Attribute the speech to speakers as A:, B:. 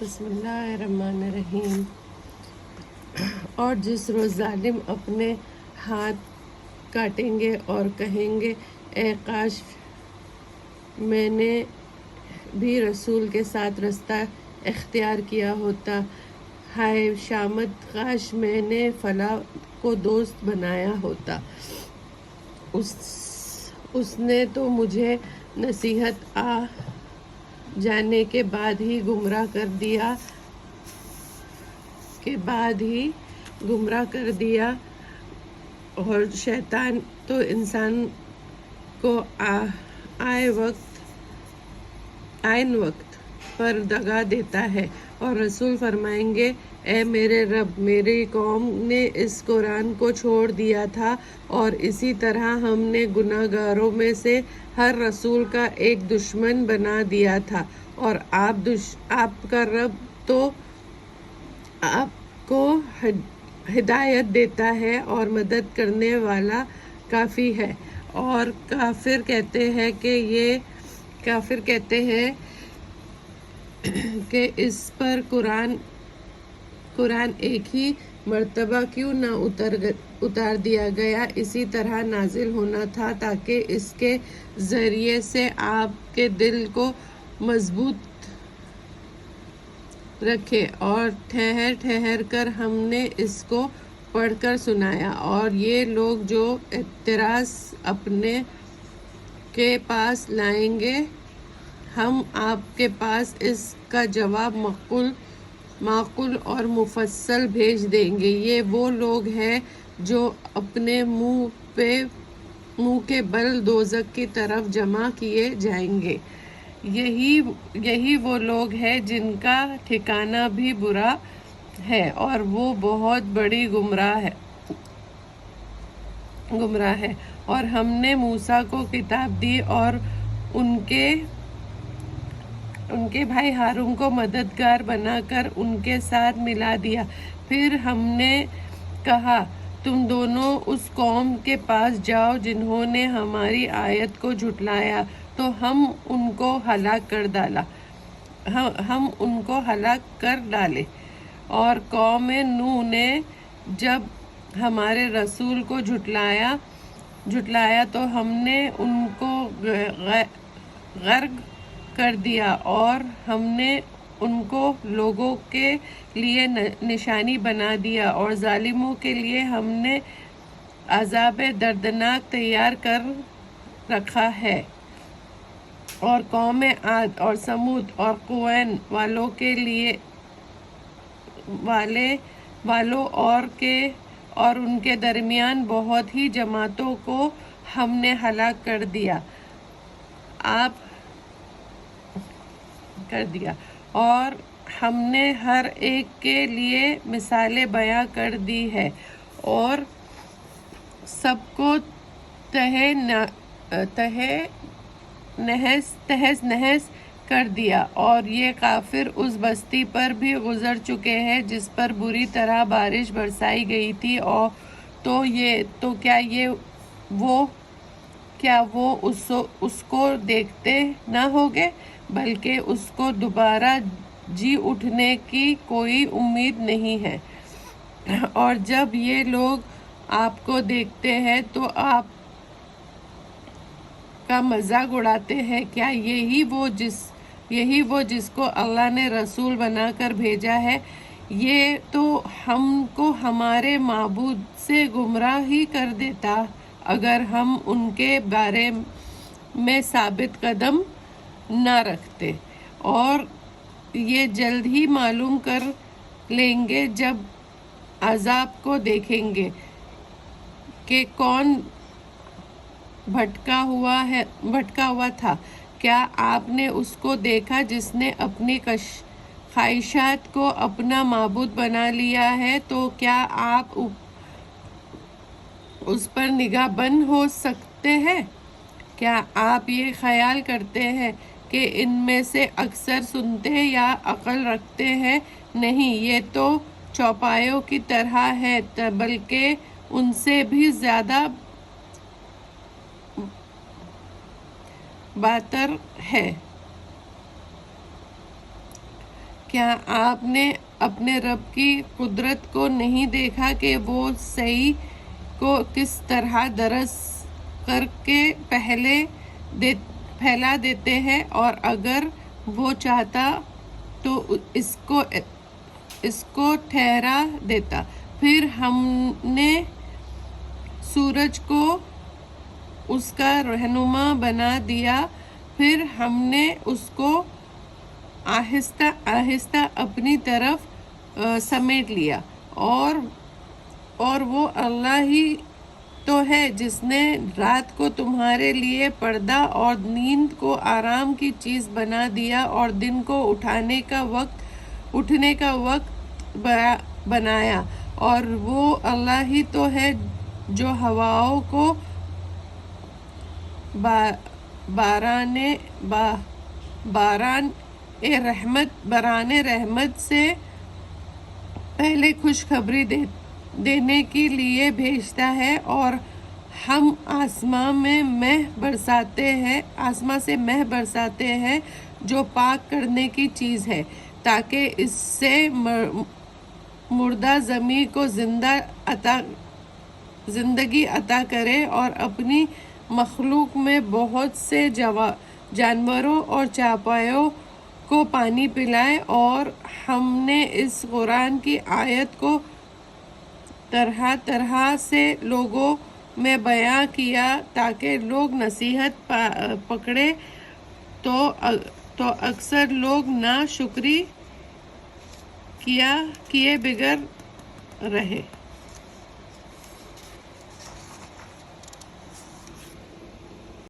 A: بسم اللہ الرحمن الرحیم۔ اور جس روز ظالم اپنے ہاتھ کاٹیں گے اور کہیں گے اے کاش میں نے بھی رسول کے ساتھ رستہ اختیار کیا ہوتا، ہائے شامت کاش میں نے فلاں کو دوست بنایا ہوتا، اس نے تو مجھے نصیحت آ جانے کے بعد ہی گمراہ کر دیا اور شیطان تو انسان کو عین وقت پر دگا دیتا ہے۔ اور رسول فرمائیں گے اے میرے رب، میری قوم نے اس قرآن کو چھوڑ دیا تھا اور اسی طرح ہم نے گناہ گاروں میں سے ہر رسول کا ایک دشمن بنا دیا تھا، اور آپ کا رب تو آپ کو ہدایت دیتا ہے اور مدد کرنے والا کافی ہے۔ اور کافر کہتے ہیں کہ اس پر قرآن ایک ہی مرتبہ کیوں نہ اتار دیا گیا، اسی طرح نازل ہونا تھا تاکہ اس کے ذریعے سے آپ کے دل کو مضبوط رکھے۔ اور ٹھہر کر ہم نے اس کو پڑھ کر سنایا، اور یہ لوگ جو اعتراض اپنے کے پاس لائیں گے ہم آپ کے پاس اس کا جواب معقول اور مفصل بھیج دیں گے۔ یہ وہ لوگ ہیں جو اپنے منہ کے بل دوزخ کی طرف جمع کیے جائیں گے۔ یہی وہ لوگ ہیں جن کا ٹھکانہ بھی برا ہے اور وہ بہت بڑی گمراہ ہے۔ اور ہم نے موسیٰ کو کتاب دی اور ان کے بھائی ہارون کو مددگار بنا کر ان کے ساتھ ملا دیا۔ پھر ہم نے کہا تم دونوں اس قوم کے پاس جاؤ جنہوں نے ہماری آیت کو جھٹلایا، تو ہم ان کو ہلاک کر ڈالے۔ اور قوم نوح نے جب ہمارے رسول کو جھٹلایا تو ہم نے ان کو غرق کر دیا، اور ہم نے ان کو لوگوں کے لیے نشانی بنا دیا، اور ظالموں کے لیے ہم نے عذاب دردناک تیار کر رکھا ہے۔ اور قوم عاد اور سمود اور قوین والوں اور ان کے درمیان بہت ہی جماعتوں کو ہم نے ہلاک کر دیا، اور ہم نے ہر ایک کے لیے مثالیں بیان کر دی ہیں اور سب کو تہس نہس کر دیا۔ اور یہ کافر اس بستی پر بھی گزر چکے ہیں جس پر بری طرح بارش برسائی گئی تھی، تو کیا وہ اس کو دیکھتے نہ ہوگے، بلکہ اس کو دوبارہ جی اٹھنے کی کوئی امید نہیں ہے۔ اور جب یہ لوگ آپ کو دیکھتے ہیں تو آپ کا مذاق اڑاتے ہیں، کیا یہی وہ جس کو اللہ نے رسول بنا کر بھیجا ہے؟ یہ تو ہم کو ہمارے معبود سے گمراہ ہی کر دیتا اگر ہم ان کے بارے میں ثابت قدم نہ رکھتے۔ اور یہ جلد ہی معلوم کر لیں گے جب عذاب کو دیکھیں گے کہ کون بھٹکا ہوا تھا۔ کیا آپ نے اس کو دیکھا جس نے اپنی خواہشات کو اپنا معبود بنا لیا ہے؟ تو کیا آپ اس پر نگاہ بند ہو سکتے ہیں؟ کیا آپ یہ خیال کرتے ہیں کہ ان میں سے اکثر سنتے یا عقل رکھتے ہیں؟ نہیں، یہ تو چوپایوں کی طرح ہے، بلکہ ان سے بھی زیادہ باتر ہے۔ کیا آپ نے اپنے رب کی قدرت کو نہیں دیکھا کہ وہ صحیح کو کس طرح درس کر کے پھیلا دیتے ہیں، اور اگر وہ چاہتا تو اس کو ٹھہرا دیتا۔ پھر ہم نے سورج کو اس کا رہنما بنا دیا، پھر ہم نے اس کو آہستہ آہستہ اپنی طرف سمیٹ لیا، اور وہ اللہ ہی تو ہے جس نے رات کو تمہارے لیے پردہ اور نیند کو آرام کی چیز بنا دیا، اور دن کو اٹھنے کا وقت بنایا، اور وہ اللہ ہی تو ہے جو ہواؤں کو باران رحمت سے پہلے خوشخبری دینے کے لیے بھیجتا ہے، اور ہم آسمان سے مہ برساتے ہیں جو پاک کرنے کی چیز ہے، تاکہ اس سے مردہ زمین کو زندگی عطا کرے، اور اپنی مخلوق میں بہت سے جانوروں اور چارپائیوں کو پانی پلائے۔ اور ہم نے اس قرآن کی آیت کو طرح طرح سے لوگوں میں بیان کیا تاکہ لوگ نصیحت پکڑیں، تو اکثر لوگ نا شکری کیے بغیر رہے۔